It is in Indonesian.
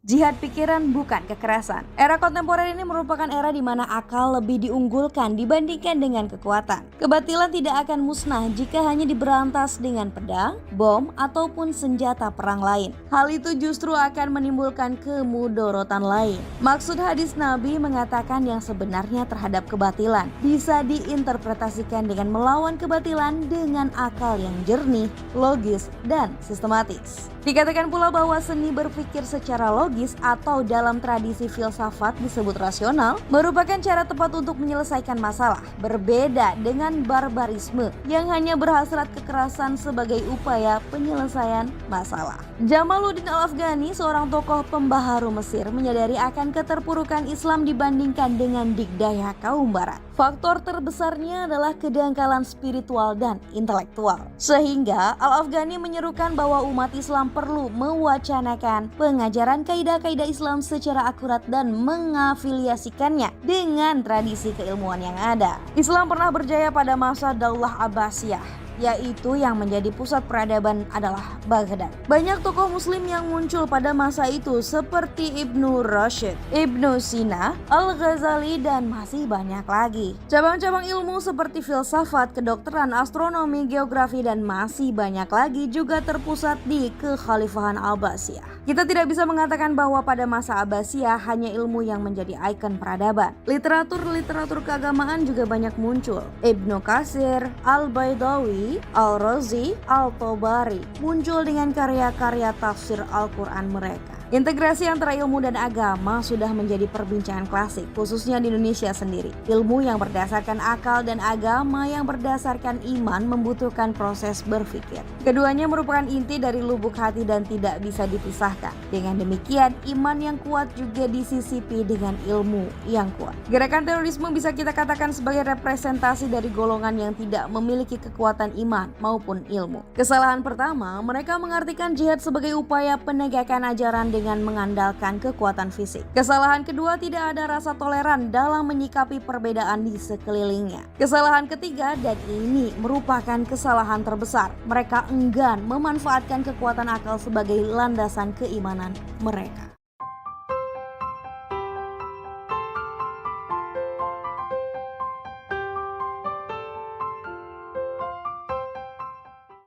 Jihad pikiran bukan kekerasan. Era kontemporer ini merupakan era di mana akal lebih diunggulkan dibandingkan dengan kekuatan. Kebatilan tidak akan musnah jika hanya diberantas dengan pedang, bom, ataupun senjata perang lain. Hal itu justru akan menimbulkan kemudorotan lain. Maksud hadis Nabi mengatakan yang sebenarnya terhadap kebatilan bisa diinterpretasikan dengan melawan kebatilan dengan akal yang jernih, logis, dan sistematis. Dikatakan pula bahwa seni berpikir secara logis atau dalam tradisi filsafat disebut rasional merupakan cara tepat untuk menyelesaikan masalah, berbeda dengan barbarisme yang hanya berhasrat kekerasan sebagai upaya penyelesaian masalah. Jamaluddin Al-Afghani, seorang tokoh pembaharu Mesir, menyadari akan keterpurukan Islam dibandingkan dengan dikdaya kaum barat. Faktor terbesarnya adalah kedangkalan spiritual dan intelektual. Sehingga Al-Afghani menyerukan bahwa umat Islam perlu mewacanakan pengajaran kaidah-kaidah Islam secara akurat dan mengafiliasikannya dengan tradisi keilmuan yang ada. Islam pernah berjaya pada masa Daulah Abbasiyah, yaitu yang menjadi pusat peradaban adalah Baghdad. Banyak tokoh muslim yang muncul pada masa itu seperti Ibnu Rashid, Ibnu Sina, Al-Ghazali, dan masih banyak lagi. Cabang-cabang ilmu seperti filsafat, kedokteran, astronomi, geografi, dan masih banyak lagi juga terpusat di Kekhalifahan Abbasiyah. Kita tidak bisa mengatakan bahwa pada masa Abbasiyah hanya ilmu yang menjadi ikon peradaban. Literatur keagamaan juga banyak muncul. Ibnu Katsir, Al-Baidawi, Al-Razi, Al-Tabari muncul dengan karya-karya tafsir Al-Quran mereka. Integrasi antara ilmu dan agama sudah menjadi perbincangan klasik, khususnya di Indonesia sendiri. Ilmu yang berdasarkan akal dan agama yang berdasarkan iman membutuhkan proses berpikir. Keduanya merupakan inti dari lubuk hati dan tidak bisa dipisahkan. Dengan demikian, iman yang kuat juga disisipi dengan ilmu yang kuat. Gerakan terorisme bisa kita katakan sebagai representasi dari golongan yang tidak memiliki kekuatan iman maupun ilmu. Kesalahan pertama, mereka mengartikan jihad sebagai upaya penegakan ajaran dengan mengandalkan kekuatan fisik. Kesalahan kedua, tidak ada rasa toleran dalam menyikapi perbedaan di sekelilingnya. Kesalahan ketiga, dan ini merupakan kesalahan terbesar, mereka enggan memanfaatkan kekuatan akal sebagai landasan keimanan mereka.